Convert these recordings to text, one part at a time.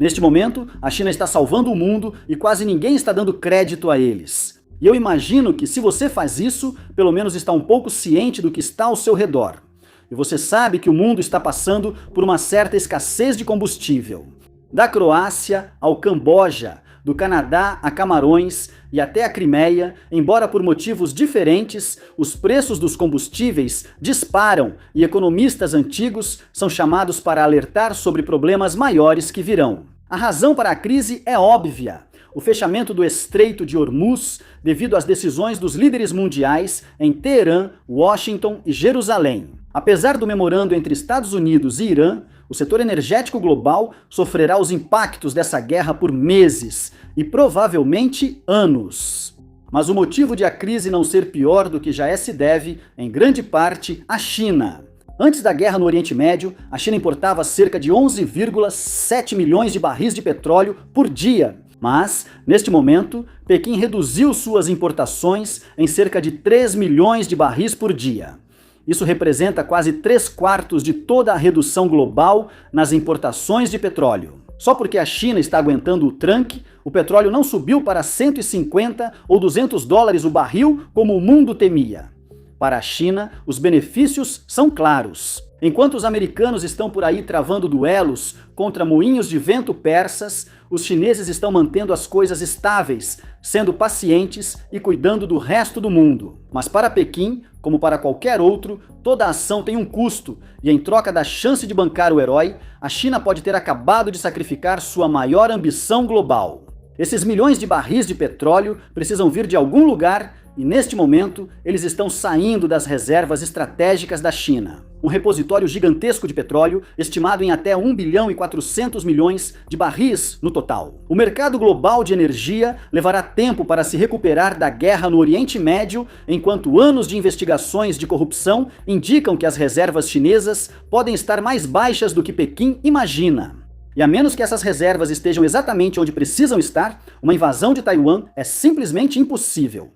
Neste momento, a China está salvando o mundo e quase ninguém está dando crédito a eles. E eu imagino que se você faz isso, pelo menos está um pouco ciente do que está ao seu redor. E você sabe que o mundo está passando por uma certa escassez de combustível. Da Croácia ao Camboja, do Canadá a Camarões e até a Crimeia, embora por motivos diferentes, os preços dos combustíveis disparam e economistas antigos são chamados para alertar sobre problemas maiores que virão. A razão para a crise é óbvia. O fechamento do Estreito de Hormuz devido às decisões dos líderes mundiais em Teherã, Washington e Jerusalém. Apesar do memorando entre Estados Unidos e Irã, o setor energético global sofrerá os impactos dessa guerra por meses e provavelmente anos. Mas o motivo de a crise não ser pior do que já se deve, em grande parte, à China. Antes da guerra no Oriente Médio, a China importava cerca de 11,7 milhões de barris de petróleo por dia. Mas, neste momento, Pequim reduziu suas importações em cerca de 3 milhões de barris por dia. Isso representa quase 3/4 de toda a redução global nas importações de petróleo. Só porque a China está aguentando o tranque, o petróleo não subiu para 150 ou 200 dólares o barril como o mundo temia. Para a China, os benefícios são claros. Enquanto os americanos estão por aí travando duelos contra moinhos de vento persas, os chineses estão mantendo as coisas estáveis, sendo pacientes e cuidando do resto do mundo. Mas para Pequim, como para qualquer outro, toda ação tem um custo, e em troca da chance de bancar o herói, a China pode ter acabado de sacrificar sua maior ambição global. Esses milhões de barris de petróleo precisam vir de algum lugar e, neste momento, eles estão saindo das reservas estratégicas da China. Um repositório gigantesco de petróleo, estimado em até 1 bilhão e 400 milhões de barris no total. O mercado global de energia levará tempo para se recuperar da guerra no Oriente Médio, enquanto anos de investigações de corrupção indicam que as reservas chinesas podem estar mais baixas do que Pequim imagina. E a menos que essas reservas estejam exatamente onde precisam estar, uma invasão de Taiwan é simplesmente impossível.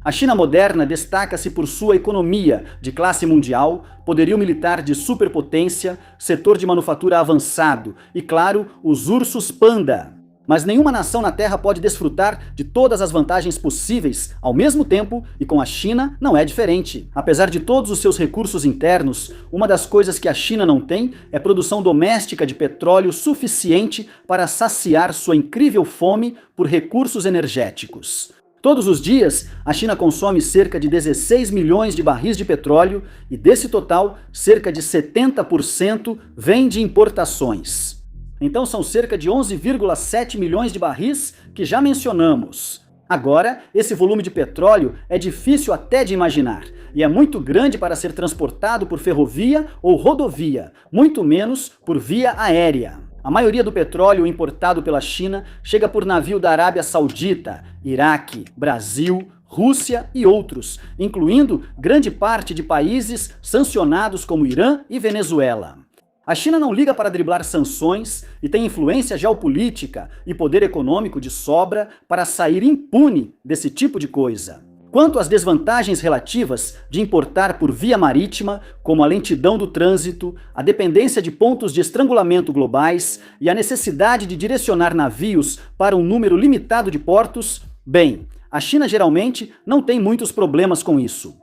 A China moderna destaca-se por sua economia de classe mundial, poderio militar de superpotência, setor de manufatura avançado e, claro, os ursos panda. Mas nenhuma nação na Terra pode desfrutar de todas as vantagens possíveis ao mesmo tempo, e com a China não é diferente. Apesar de todos os seus recursos internos, uma das coisas que a China não tem é produção doméstica de petróleo suficiente para saciar sua incrível fome por recursos energéticos. Todos os dias, a China consome cerca de 16 milhões de barris de petróleo e, desse total, cerca de 70% vem de importações. Então são cerca de 11,7 milhões de barris que já mencionamos. Agora, esse volume de petróleo é difícil até de imaginar e é muito grande para ser transportado por ferrovia ou rodovia, muito menos por via aérea. A maioria do petróleo importado pela China chega por navio da Arábia Saudita, Iraque, Brasil, Rússia e outros, incluindo grande parte de países sancionados como Irã e Venezuela. A China não liga para driblar sanções e tem influência geopolítica e poder econômico de sobra para sair impune desse tipo de coisa. Quanto às desvantagens relativas de importar por via marítima, como a lentidão do trânsito, a dependência de pontos de estrangulamento globais e a necessidade de direcionar navios para um número limitado de portos, bem, a China geralmente não tem muitos problemas com isso.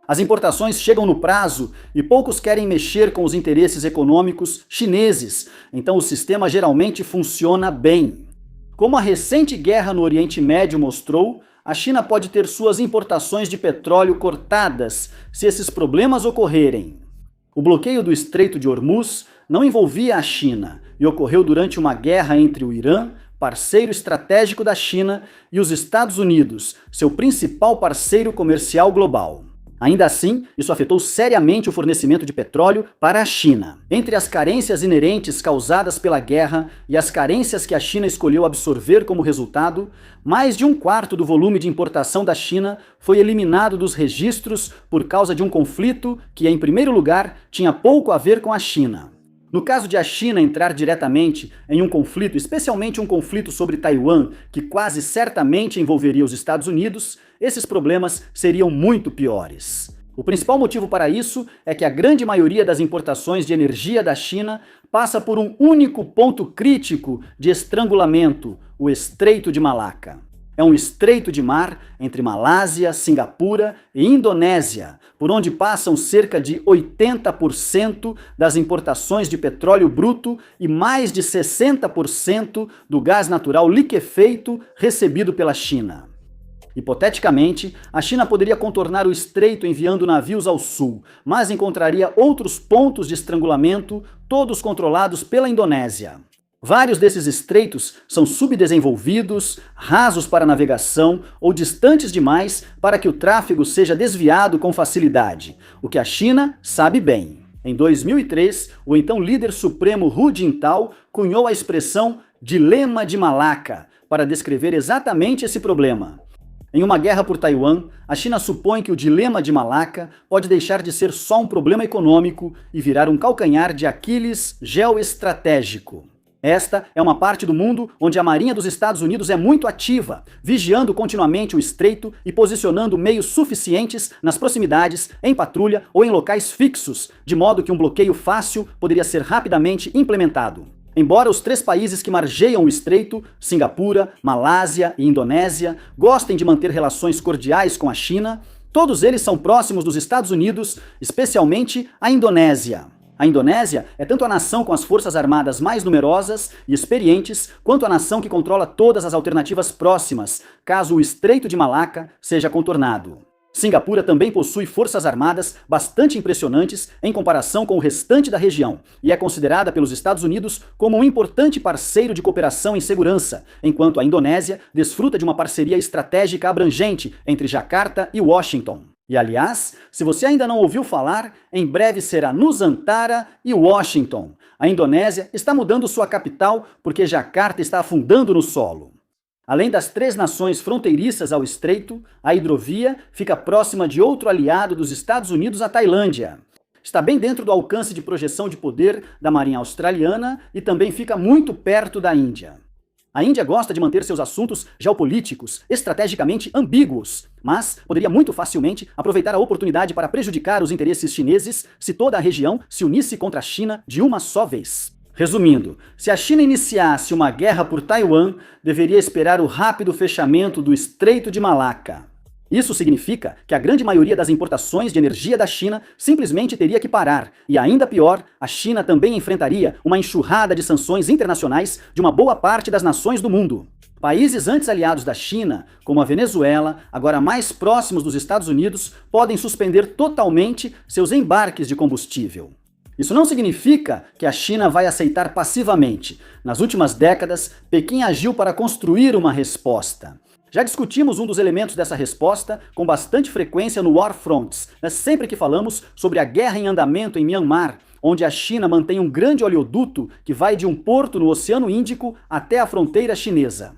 As importações chegam no prazo e poucos querem mexer com os interesses econômicos chineses, então o sistema geralmente funciona bem. Como a recente guerra no Oriente Médio mostrou, a China pode ter suas importações de petróleo cortadas se esses problemas ocorrerem. O bloqueio do Estreito de Hormuz não envolvia a China e ocorreu durante uma guerra entre o Irã, parceiro estratégico da China, e os Estados Unidos, seu principal parceiro comercial global. Ainda assim, isso afetou seriamente o fornecimento de petróleo para a China. Entre as carências inerentes causadas pela guerra e as carências que a China escolheu absorver como resultado, mais de 1/4 do volume de importação da China foi eliminado dos registros por causa de um conflito que, em primeiro lugar, tinha pouco a ver com a China. No caso de a China entrar diretamente em um conflito, especialmente um conflito sobre Taiwan, que quase certamente envolveria os Estados Unidos, esses problemas seriam muito piores. O principal motivo para isso é que a grande maioria das importações de energia da China passa por um único ponto crítico de estrangulamento, o Estreito de Malaca. É um estreito de mar entre Malásia, Singapura e Indonésia, por onde passam cerca de 80% das importações de petróleo bruto e mais de 60% do gás natural liquefeito recebido pela China. Hipoteticamente, a China poderia contornar o estreito enviando navios ao sul, mas encontraria outros pontos de estrangulamento, todos controlados pela Indonésia. Vários desses estreitos são subdesenvolvidos, rasos para navegação ou distantes demais para que o tráfego seja desviado com facilidade, o que a China sabe bem. Em 2003, o então líder supremo Hu Jintao cunhou a expressão dilema de Malaca para descrever exatamente esse problema. Em uma guerra por Taiwan, a China supõe que o dilema de Malaca pode deixar de ser só um problema econômico e virar um calcanhar de Aquiles geoestratégico. Esta é uma parte do mundo onde a Marinha dos Estados Unidos é muito ativa, vigiando continuamente o estreito e posicionando meios suficientes nas proximidades, em patrulha ou em locais fixos, de modo que um bloqueio fácil poderia ser rapidamente implementado. Embora os 3 países que margeiam o estreito, Singapura, Malásia e Indonésia, gostem de manter relações cordiais com a China, todos eles são próximos dos Estados Unidos, especialmente a Indonésia. A Indonésia é tanto a nação com as forças armadas mais numerosas e experientes, quanto a nação que controla todas as alternativas próximas, caso o Estreito de Malaca seja contornado. Singapura também possui forças armadas bastante impressionantes em comparação com o restante da região e é considerada pelos Estados Unidos como um importante parceiro de cooperação em segurança, enquanto a Indonésia desfruta de uma parceria estratégica abrangente entre Jakarta e Washington. E aliás, se você ainda não ouviu falar, em breve será Nusantara e Washington. A Indonésia está mudando sua capital porque Jakarta está afundando no solo. Além das 3 nações fronteiriças ao estreito, a hidrovia fica próxima de outro aliado dos Estados Unidos, a Tailândia. Está bem dentro do alcance de projeção de poder da Marinha Australiana e também fica muito perto da Índia. A Índia gosta de manter seus assuntos geopolíticos estrategicamente ambíguos, mas poderia muito facilmente aproveitar a oportunidade para prejudicar os interesses chineses se toda a região se unisse contra a China de uma só vez. Resumindo, se a China iniciasse uma guerra por Taiwan, deveria esperar o rápido fechamento do Estreito de Malaca. Isso significa que a grande maioria das importações de energia da China simplesmente teria que parar, e ainda pior, a China também enfrentaria uma enxurrada de sanções internacionais de uma boa parte das nações do mundo. Países antes aliados da China, como a Venezuela, agora mais próximos dos Estados Unidos, podem suspender totalmente seus embarques de combustível. Isso não significa que a China vai aceitar passivamente. Nas últimas décadas, Pequim agiu para construir uma resposta. Já discutimos um dos elementos dessa resposta com bastante frequência no War Fronts, sempre que falamos sobre a guerra em andamento em Myanmar, onde a China mantém um grande oleoduto que vai de um porto no Oceano Índico até a fronteira chinesa.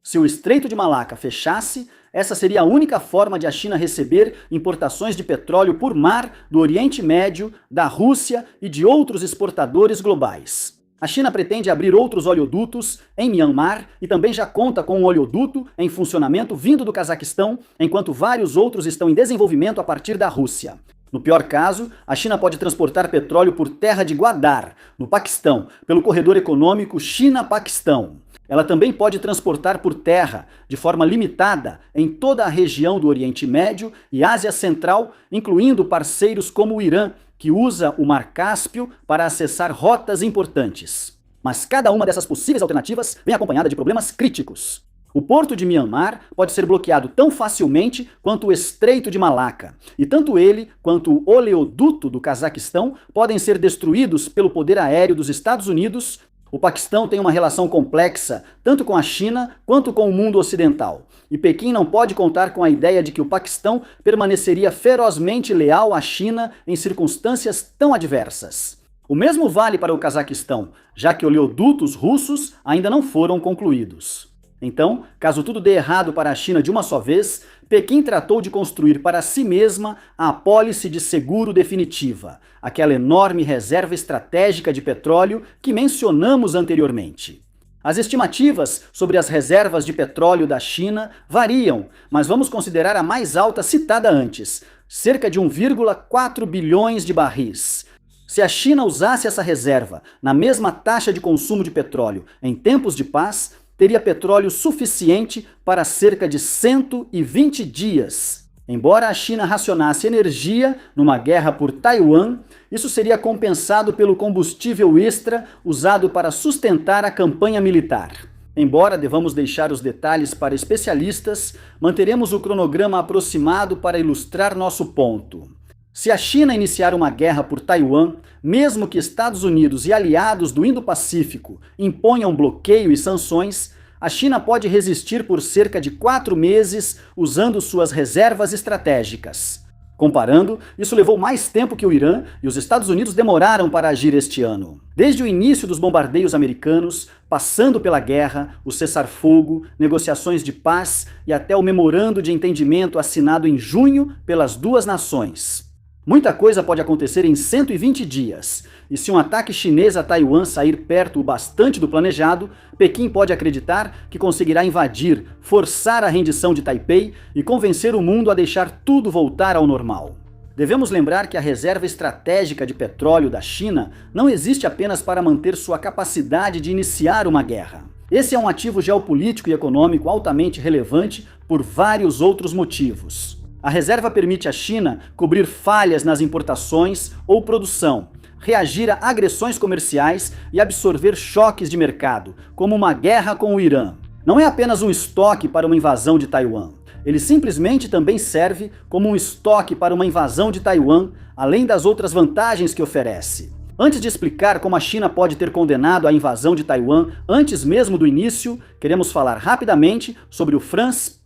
Se o Estreito de Malaca fechasse, essa seria a única forma de a China receber importações de petróleo por mar do Oriente Médio, da Rússia e de outros exportadores globais. A China pretende abrir outros oleodutos em Myanmar e também já conta com um oleoduto em funcionamento vindo do Cazaquistão, enquanto vários outros estão em desenvolvimento a partir da Rússia. No pior caso, a China pode transportar petróleo por terra de Gwadar, no Paquistão, pelo corredor econômico China-Paquistão. Ela também pode transportar por terra, de forma limitada, em toda a região do Oriente Médio e Ásia Central, incluindo parceiros como o Irã, que usa o Mar Cáspio para acessar rotas importantes. Mas cada uma dessas possíveis alternativas vem acompanhada de problemas críticos. O porto de Myanmar pode ser bloqueado tão facilmente quanto o Estreito de Malaca, e tanto ele quanto o oleoduto do Cazaquistão podem ser destruídos pelo poder aéreo dos Estados Unidos. O Paquistão tem uma relação complexa, tanto com a China quanto com o mundo ocidental, e Pequim não pode contar com a ideia de que o Paquistão permaneceria ferozmente leal à China em circunstâncias tão adversas. O mesmo vale para o Cazaquistão, já que oleodutos russos ainda não foram concluídos. Então, caso tudo dê errado para a China de uma só vez, Pequim tratou de construir para si mesma a apólice de seguro definitiva, aquela enorme reserva estratégica de petróleo que mencionamos anteriormente. As estimativas sobre as reservas de petróleo da China variam, mas vamos considerar a mais alta citada antes, cerca de 1,4 bilhões de barris. Se a China usasse essa reserva na mesma taxa de consumo de petróleo em tempos de paz, teria petróleo suficiente para cerca de 120 dias. Embora a China racionasse energia numa guerra por Taiwan, isso seria compensado pelo combustível extra usado para sustentar a campanha militar. Embora devamos deixar os detalhes para especialistas, manteremos o cronograma aproximado para ilustrar nosso ponto. Se a China iniciar uma guerra por Taiwan, mesmo que Estados Unidos e aliados do Indo-Pacífico imponham bloqueio e sanções, a China pode resistir por cerca de 4 meses usando suas reservas estratégicas. Comparando, isso levou mais tempo que o Irã e os Estados Unidos demoraram para agir este ano. Desde o início dos bombardeios americanos, passando pela guerra, o cessar-fogo, negociações de paz e até o memorando de entendimento assinado em junho pelas duas nações. Muita coisa pode acontecer em 120 dias, e se um ataque chinês a Taiwan sair perto o bastante do planejado, Pequim pode acreditar que conseguirá invadir, forçar a rendição de Taipei e convencer o mundo a deixar tudo voltar ao normal. Devemos lembrar que a reserva estratégica de petróleo da China não existe apenas para manter sua capacidade de iniciar uma guerra. Esse é um ativo geopolítico e econômico altamente relevante por vários outros motivos. A reserva permite à China cobrir falhas nas importações ou produção, reagir a agressões comerciais e absorver choques de mercado, como uma guerra com o Irã. Não é apenas um estoque para uma invasão de Taiwan. Ele simplesmente também serve como um estoque para uma invasão de Taiwan, além das outras vantagens que oferece. Antes de explicar como a China pode ter condenado a invasão de Taiwan antes mesmo do início, queremos falar rapidamente sobre o Fronts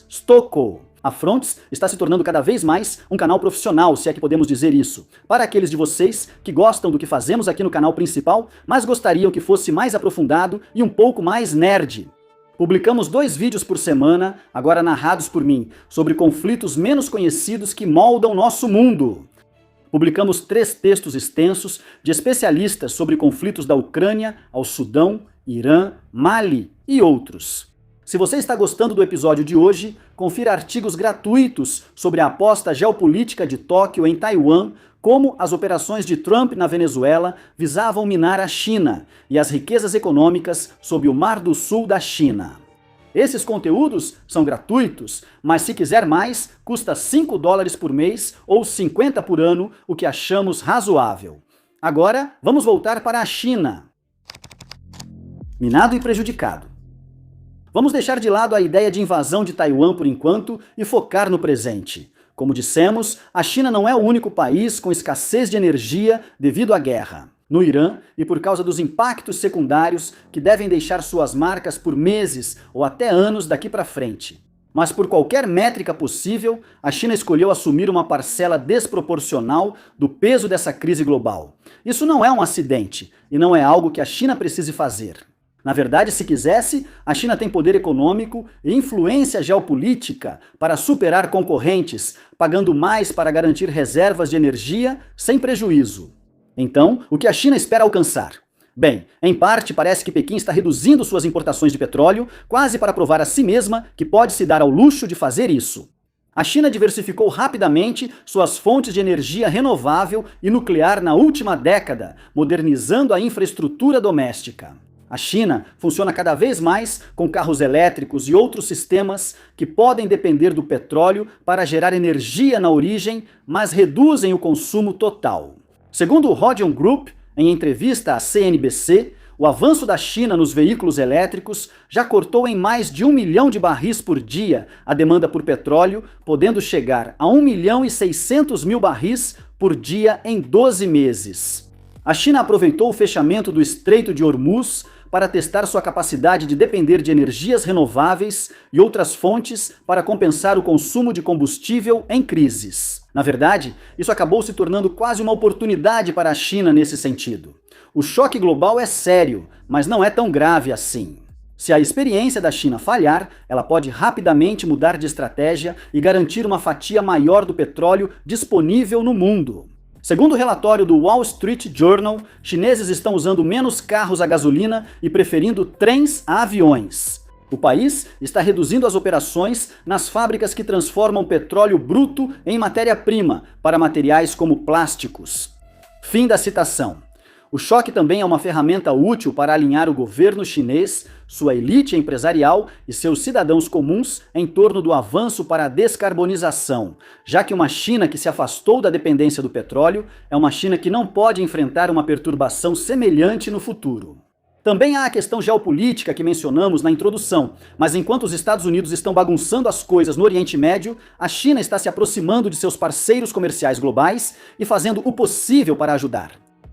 Stockholm. A Fronts está se tornando cada vez mais um canal profissional, se é que podemos dizer isso, para aqueles de vocês que gostam do que fazemos aqui no canal principal, mas gostariam que fosse mais aprofundado e um pouco mais nerd. Publicamos 2 vídeos por semana, agora narrados por mim, sobre conflitos menos conhecidos que moldam nosso mundo. Publicamos 3 textos extensos de especialistas sobre conflitos da Ucrânia ao Sudão, Irã, Mali e outros. Se você está gostando do episódio de hoje, confira artigos gratuitos sobre a aposta geopolítica de Tóquio em Taiwan, como as operações de Trump na Venezuela visavam minar a China e as riquezas econômicas sob o Mar do Sul da China. Esses conteúdos são gratuitos, mas se quiser mais, custa $5 por mês ou 50 por ano, o que achamos razoável. Agora, vamos voltar para a China. Minado e prejudicado. Vamos deixar de lado a ideia de invasão de Taiwan por enquanto e focar no presente. Como dissemos, a China não é o único país com escassez de energia devido à guerra. No Irã, e por causa dos impactos secundários que devem deixar suas marcas por meses ou até anos daqui para frente. Mas por qualquer métrica possível, a China escolheu assumir uma parcela desproporcional do peso dessa crise global. Isso não é um acidente, e não é algo que a China precise fazer. Na verdade, se quisesse, a China tem poder econômico e influência geopolítica para superar concorrentes, pagando mais para garantir reservas de energia sem prejuízo. Então, o que a China espera alcançar? Bem, em parte parece que Pequim está reduzindo suas importações de petróleo, quase para provar a si mesma que pode se dar ao luxo de fazer isso. A China diversificou rapidamente suas fontes de energia renovável e nuclear na última década, modernizando a infraestrutura doméstica. A China funciona cada vez mais com carros elétricos e outros sistemas que podem depender do petróleo para gerar energia na origem, mas reduzem o consumo total. Segundo o Rodion Group, em entrevista à CNBC, o avanço da China nos veículos elétricos já cortou em mais de 1 milhão de barris por dia a demanda por petróleo, podendo chegar a 1.600.000 barris por dia em 12 meses. A China aproveitou o fechamento do Estreito de Hormuz para testar sua capacidade de depender de energias renováveis e outras fontes para compensar o consumo de combustível em crises. Na verdade, isso acabou se tornando quase uma oportunidade para a China nesse sentido. O choque global é sério, mas não é tão grave assim. Se a experiência da China falhar, ela pode rapidamente mudar de estratégia e garantir uma fatia maior do petróleo disponível no mundo. Segundo o relatório do Wall Street Journal, chineses estão usando menos carros a gasolina e preferindo trens a aviões. O país está reduzindo as operações nas fábricas que transformam petróleo bruto em matéria-prima para materiais como plásticos. Fim da citação. O choque também é uma ferramenta útil para alinhar o governo chinês, sua elite empresarial e seus cidadãos comuns em torno do avanço para a descarbonização, já que uma China que se afastou da dependência do petróleo é uma China que não pode enfrentar uma perturbação semelhante no futuro. Também há a questão geopolítica que mencionamos na introdução, mas enquanto os Estados Unidos estão bagunçando as coisas no Oriente Médio, a China está se aproximando de seus parceiros comerciais globais e fazendo o possível para ajudar.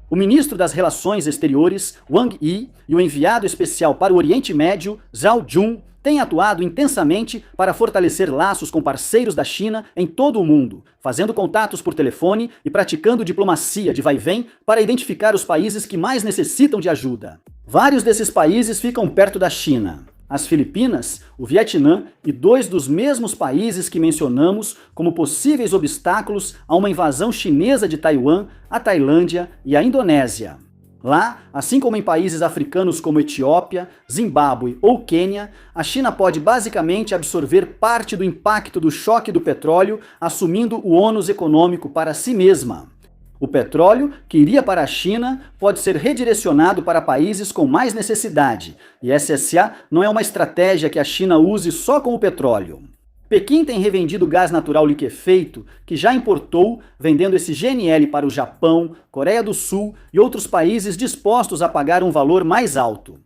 O ministro das Relações Exteriores, Wang Yi, e o enviado especial para o Oriente Médio, Zhao Jun, têm atuado intensamente para fortalecer laços com parceiros da China em todo o mundo, fazendo contatos por telefone e praticando diplomacia de vai e vem para identificar os países que mais necessitam de ajuda. Vários desses países ficam perto da China: as Filipinas, o Vietnã e 2 dos mesmos países que mencionamos como possíveis obstáculos a uma invasão chinesa de Taiwan, a Tailândia e a Indonésia. Lá, assim como em países africanos como Etiópia, Zimbábue ou Quênia, a China pode basicamente absorver parte do impacto do choque do petróleo, assumindo o ônus econômico para si mesma. O petróleo, que iria para a China, pode ser redirecionado para países com mais necessidade, e essa não é uma estratégia que a China use só com o petróleo. Pequim tem revendido gás natural liquefeito, que já importou, vendendo esse GNL para o Japão, Coreia do Sul e outros países dispostos a pagar um valor mais alto.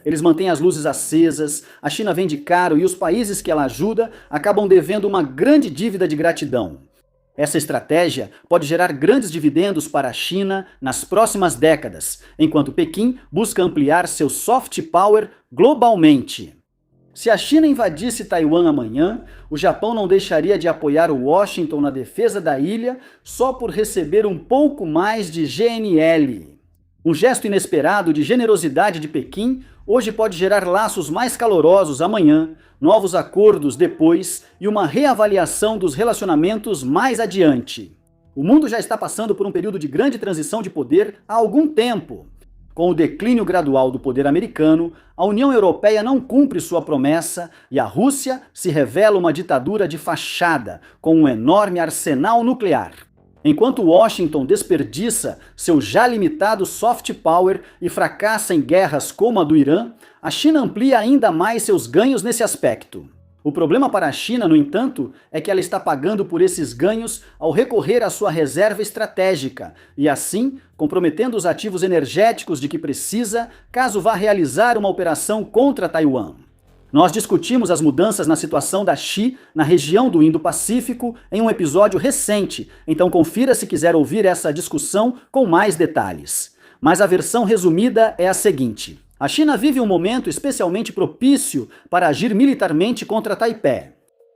Eles mantêm as luzes acesas, a China vende caro e os países que ela ajuda acabam devendo uma grande dívida de gratidão. Essa estratégia pode gerar grandes dividendos para a China nas próximas décadas, enquanto Pequim busca ampliar seu soft power globalmente. Se a China invadisse Taiwan amanhã, o Japão não deixaria de apoiar Washington na defesa da ilha só por receber um pouco mais de GNL. Um gesto inesperado de generosidade de Pequim hoje pode gerar laços mais calorosos amanhã, novos acordos depois e uma reavaliação dos relacionamentos mais adiante. O mundo já está passando por um período de grande transição de poder há algum tempo. Com o declínio gradual do poder americano, a União Europeia não cumpre sua promessa e a Rússia se revela uma ditadura de fachada, com um enorme arsenal nuclear. Enquanto Washington desperdiça seu já limitado soft power e fracassa em guerras como a do Irã, a China amplia ainda mais seus ganhos nesse aspecto. O problema para a China, no entanto, é que ela está pagando por esses ganhos ao recorrer à sua reserva estratégica e, assim, comprometendo os ativos energéticos de que precisa caso vá realizar uma operação contra Taiwan. Nós discutimos as mudanças na situação da Xi na região do Indo-Pacífico em um episódio recente, então confira se quiser ouvir essa discussão com mais detalhes. Mas a versão resumida é a seguinte: a China vive um momento especialmente propício para agir militarmente contra Taipei.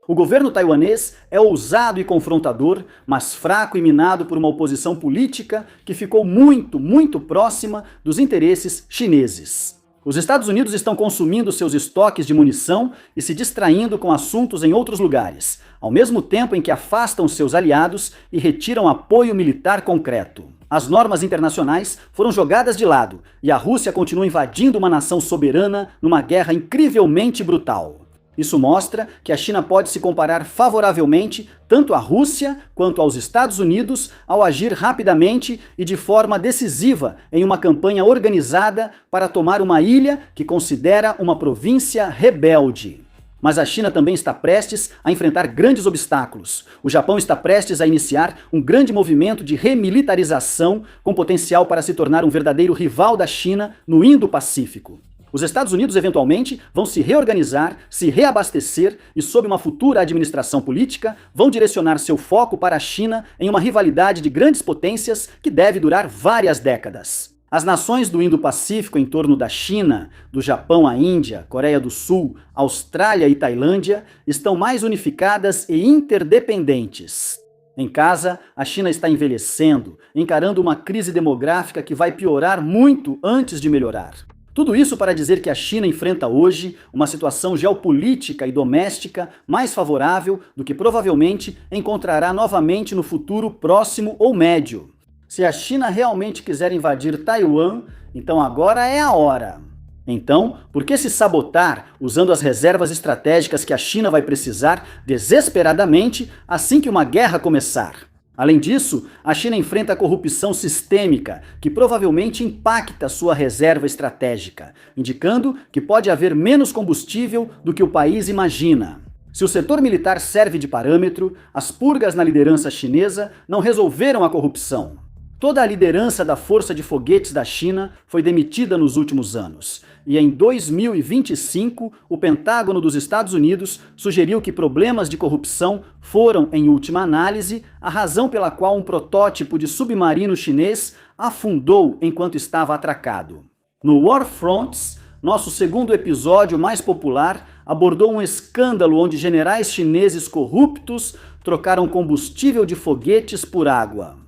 O governo taiwanês é ousado e confrontador, mas fraco e minado por uma oposição política que ficou muito próxima dos interesses chineses. Os Estados Unidos estão consumindo seus estoques de munição e se distraindo com assuntos em outros lugares, ao mesmo tempo em que afastam seus aliados e retiram apoio militar concreto. As normas internacionais foram jogadas de lado e a Rússia continua invadindo uma nação soberana numa guerra incrivelmente brutal. Isso mostra que a China pode se comparar favoravelmente tanto à Rússia quanto aos Estados Unidos ao agir rapidamente e de forma decisiva em uma campanha organizada para tomar uma ilha que considera uma província rebelde. Mas a China também está prestes a enfrentar grandes obstáculos. O Japão está prestes a iniciar um grande movimento de remilitarização com potencial para se tornar um verdadeiro rival da China no Indo-Pacífico. Os Estados Unidos, eventualmente, vão se reorganizar, se reabastecer e, sob uma futura administração política, vão direcionar seu foco para a China em uma rivalidade de grandes potências que deve durar várias décadas. As nações do Indo-Pacífico em torno da China, do Japão à Índia, Coreia do Sul, Austrália e Tailândia, estão mais unificadas e interdependentes. Em casa, a China está envelhecendo, encarando uma crise demográfica que vai piorar muito antes de melhorar. Tudo isso para dizer que a China enfrenta hoje uma situação geopolítica e doméstica mais favorável do que provavelmente encontrará novamente no futuro próximo ou médio. Se a China realmente quiser invadir Taiwan, então agora é a hora. Então, por que se sabotar usando as reservas estratégicas que a China vai precisar desesperadamente assim que uma guerra começar? Além disso, a China enfrenta a corrupção sistêmica, que provavelmente impacta sua reserva estratégica, indicando que pode haver menos combustível do que o país imagina. Se o setor militar serve de parâmetro, as purgas na liderança chinesa não resolveram a corrupção. Toda a liderança da Força de Foguetes da China foi demitida nos últimos anos. E em 2025, o Pentágono dos Estados Unidos sugeriu que problemas de corrupção foram, em última análise, a razão pela qual um protótipo de submarino chinês afundou enquanto estava atracado. No War Fronts, nosso segundo episódio mais popular abordou um escândalo onde generais chineses corruptos trocaram combustível de foguetes por água.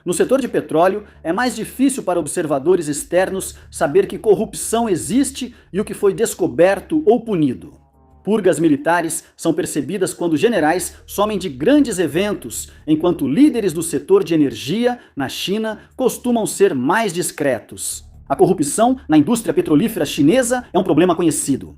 No setor de petróleo, é mais difícil para observadores externos saber que corrupção existe e o que foi descoberto ou punido. Purgas militares são percebidas quando generais somem de grandes eventos, enquanto líderes do setor de energia, na China, costumam ser mais discretos. A corrupção na indústria petrolífera chinesa é um problema conhecido.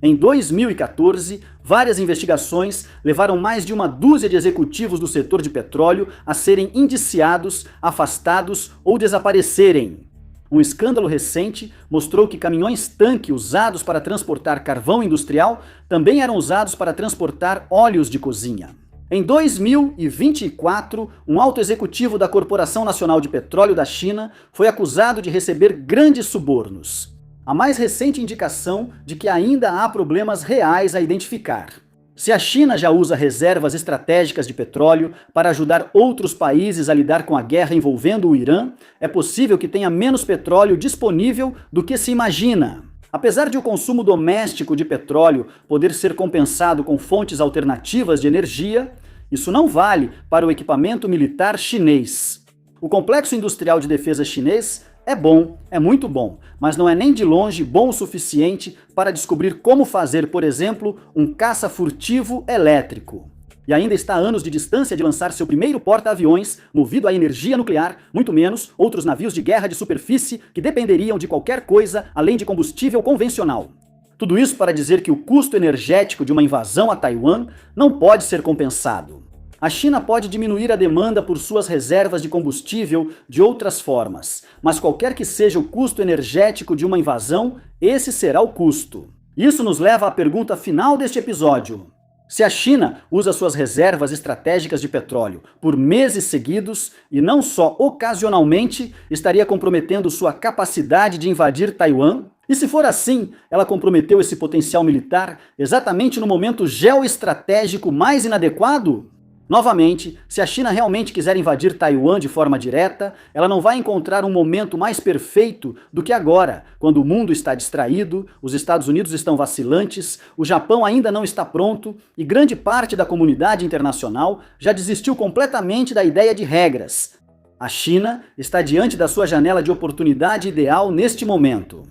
Em 2014, várias investigações levaram mais de uma dúzia de executivos do setor de petróleo a serem indiciados, afastados ou desaparecerem. Um escândalo recente mostrou que caminhões-tanque usados para transportar carvão industrial também eram usados para transportar óleos de cozinha. Em 2024, um alto executivo da Corporação Nacional de Petróleo da China foi acusado de receber grandes subornos. A mais recente indicação de que ainda há problemas reais a identificar. Se a China já usa reservas estratégicas de petróleo para ajudar outros países a lidar com a guerra envolvendo o Irã, é possível que tenha menos petróleo disponível do que se imagina. Apesar de o consumo doméstico de petróleo poder ser compensado com fontes alternativas de energia, isso não vale para o equipamento militar chinês. O complexo industrial de defesa chinês é bom, é muito bom, mas não é nem de longe bom o suficiente para descobrir como fazer, por exemplo, um caça furtivo elétrico. E ainda está a anos de distância de lançar seu primeiro porta-aviões movido à energia nuclear, muito menos outros navios de guerra de superfície que dependeriam de qualquer coisa além de combustível convencional. Tudo isso para dizer que o custo energético de uma invasão a Taiwan não pode ser compensado. A China pode diminuir a demanda por suas reservas de combustível de outras formas, mas qualquer que seja o custo energético de uma invasão, esse será o custo. Isso nos leva à pergunta final deste episódio. Se a China usa suas reservas estratégicas de petróleo por meses seguidos e não só ocasionalmente, estaria comprometendo sua capacidade de invadir Taiwan? E se for assim, ela comprometeu esse potencial militar exatamente no momento geoestratégico mais inadequado? Novamente, se a China realmente quiser invadir Taiwan de forma direta, ela não vai encontrar um momento mais perfeito do que agora, quando o mundo está distraído, os Estados Unidos estão vacilantes, o Japão ainda não está pronto e grande parte da comunidade internacional já desistiu completamente da ideia de regras. A China está diante da sua janela de oportunidade ideal neste momento.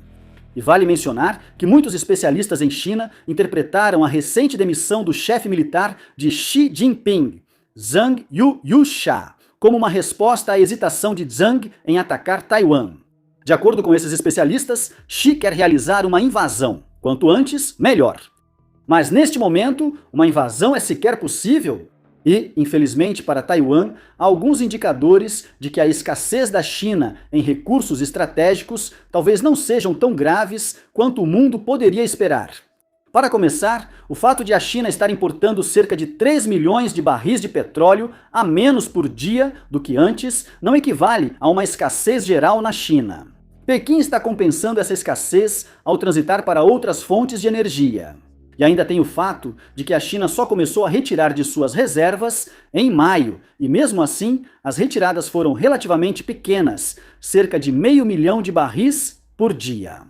E vale mencionar que muitos especialistas em China interpretaram a recente demissão do chefe militar de Xi Jinping, Zhang Youxia, como uma resposta à hesitação de Zhang em atacar Taiwan. De acordo com esses especialistas, Xi quer realizar uma invasão. Quanto antes, melhor. Mas neste momento, uma invasão é sequer possível? E, infelizmente para Taiwan, há alguns indicadores de que a escassez da China em recursos estratégicos talvez não sejam tão graves quanto o mundo poderia esperar. Para começar, o fato de a China estar importando cerca de 3 milhões de barris de petróleo a menos por dia do que antes não equivale a uma escassez geral na China. Pequim está compensando essa escassez ao transitar para outras fontes de energia. E ainda tem o fato de que a China só começou a retirar de suas reservas em maio, e mesmo assim, as retiradas foram relativamente pequenas, cerca de 500 mil de barris por dia.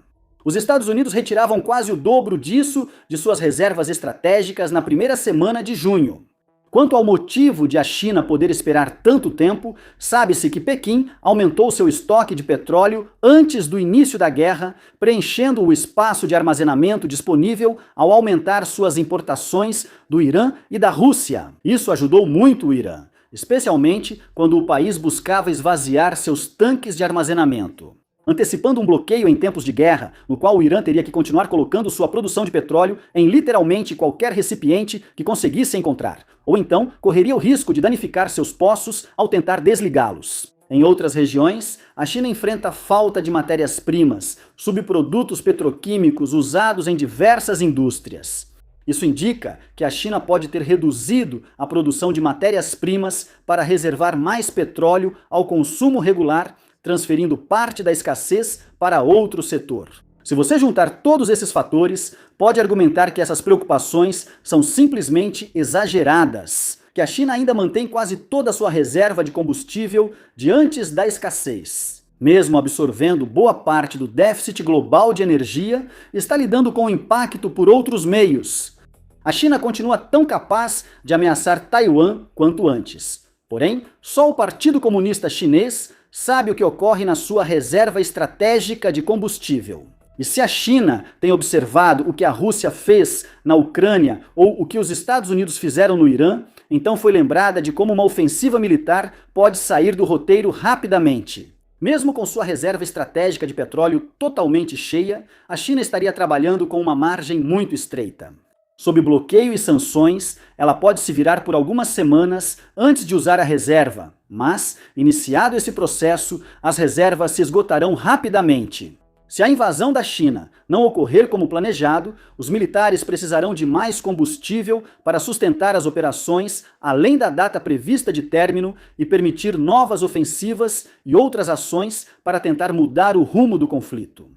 Os Estados Unidos retiravam quase o dobro disso de suas reservas estratégicas na primeira semana de junho. Quanto ao motivo de a China poder esperar tanto tempo, sabe-se que Pequim aumentou seu estoque de petróleo antes do início da guerra, preenchendo o espaço de armazenamento disponível ao aumentar suas importações do Irã e da Rússia. Isso ajudou muito o Irã, especialmente quando o país buscava esvaziar seus tanques de armazenamento. antecipando um bloqueio em tempos de guerra, no qual o Irã teria que continuar colocando sua produção de petróleo em literalmente qualquer recipiente que conseguisse encontrar, ou então correria o risco de danificar seus poços ao tentar desligá-los. Em outras regiões, a China enfrenta falta de matérias-primas, subprodutos petroquímicos usados em diversas indústrias. Isso indica que a China pode ter reduzido a produção de matérias-primas para reservar mais petróleo ao consumo regular, transferindo parte da escassez para outro setor. Se você juntar todos esses fatores, pode argumentar que essas preocupações são simplesmente exageradas, que a China ainda mantém quase toda a sua reserva de combustível de antes da escassez. Mesmo absorvendo boa parte do déficit global de energia, está lidando com o impacto por outros meios. A China continua tão capaz de ameaçar Taiwan quanto antes. Porém, só o Partido Comunista Chinês sabe o que ocorre na sua reserva estratégica de combustível. E se a China tem observado o que a Rússia fez na Ucrânia ou o que os Estados Unidos fizeram no Irã, então foi lembrada de como uma ofensiva militar pode sair do roteiro rapidamente. Mesmo com sua reserva estratégica de petróleo totalmente cheia, a China estaria trabalhando com uma margem muito estreita. Sob bloqueio e sanções, ela pode se virar por algumas semanas antes de usar a reserva, mas, iniciado esse processo, as reservas se esgotarão rapidamente. Se a invasão da China não ocorrer como planejado, os militares precisarão de mais combustível para sustentar as operações além da data prevista de término e permitir novas ofensivas e outras ações para tentar mudar o rumo do conflito.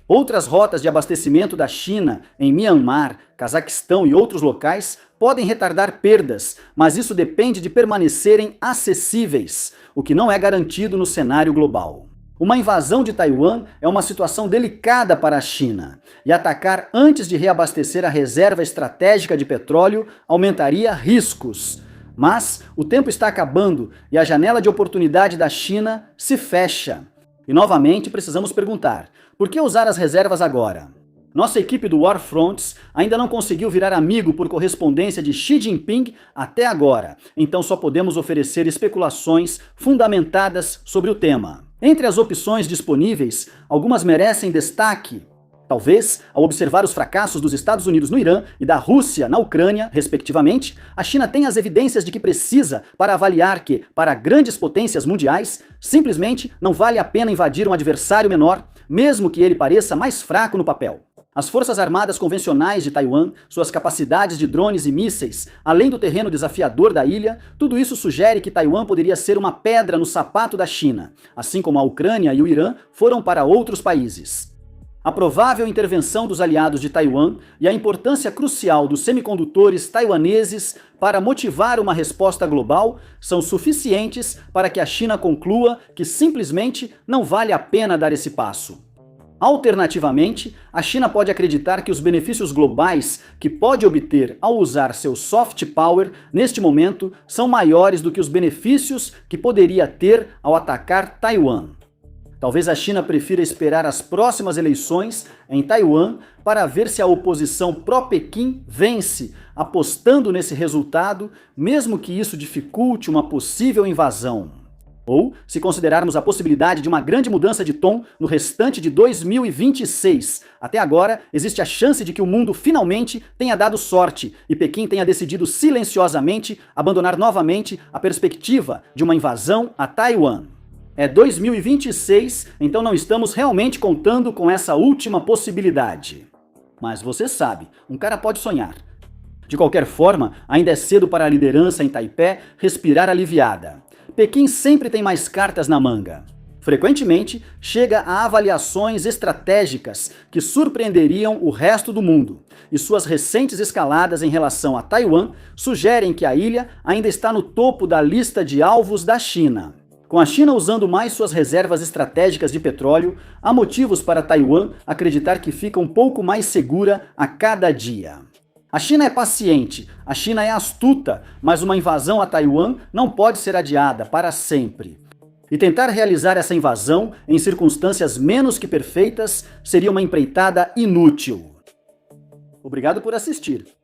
Outras rotas de abastecimento da China em Myanmar, Cazaquistão e outros locais podem retardar perdas, mas isso depende de permanecerem acessíveis, o que não é garantido no cenário global. Uma invasão de Taiwan é uma situação delicada para a China, e atacar antes de reabastecer a reserva estratégica de petróleo aumentaria riscos. Mas o tempo está acabando e a janela de oportunidade da China se fecha. E novamente precisamos perguntar, por que usar as reservas agora? Nossa equipe do War Fronts ainda não conseguiu virar amigo por correspondência de Xi Jinping até agora, então só podemos oferecer especulações fundamentadas sobre o tema. Entre as opções disponíveis, algumas merecem destaque. Talvez, ao observar os fracassos dos Estados Unidos no Irã e da Rússia na Ucrânia, respectivamente, a China tenha as evidências de que precisa para avaliar que, para grandes potências mundiais, simplesmente não vale a pena invadir um adversário menor, mesmo que ele pareça mais fraco no papel. As forças armadas convencionais de Taiwan, suas capacidades de drones e mísseis, além do terreno desafiador da ilha, tudo isso sugere que Taiwan poderia ser uma pedra no sapato da China, assim como a Ucrânia e o Irã foram para outros países. A provável intervenção dos aliados de Taiwan e a importância crucial dos semicondutores taiwaneses para motivar uma resposta global são suficientes para que a China conclua que simplesmente não vale a pena dar esse passo. Alternativamente, a China pode acreditar que os benefícios globais que pode obter ao usar seu soft power neste momento são maiores do que os benefícios que poderia ter ao atacar Taiwan. Talvez a China prefira esperar as próximas eleições em Taiwan para ver se a oposição pró-Pequim vence, apostando nesse resultado, mesmo que isso dificulte uma possível invasão. Ou, se considerarmos a possibilidade de uma grande mudança de tom no restante de 2026, até agora existe a chance de que o mundo finalmente tenha dado sorte e Pequim tenha decidido silenciosamente abandonar novamente a perspectiva de uma invasão a Taiwan. É 2026, então não estamos realmente contando com essa última possibilidade. Mas você sabe, um cara pode sonhar. De qualquer forma, ainda é cedo para a liderança em Taipei respirar aliviada. Pequim sempre tem mais cartas na manga. Frequentemente, chega a avaliações estratégicas que surpreenderiam o resto do mundo, e suas recentes escaladas em relação a Taiwan sugerem que a ilha ainda está no topo da lista de alvos da China. Com a China usando mais suas reservas estratégicas de petróleo, há motivos para Taiwan acreditar que fica um pouco mais segura a cada dia. A China é paciente, a China é astuta, mas uma invasão a Taiwan não pode ser adiada para sempre. E tentar realizar essa invasão em circunstâncias menos que perfeitas seria uma empreitada inútil. Obrigado por assistir.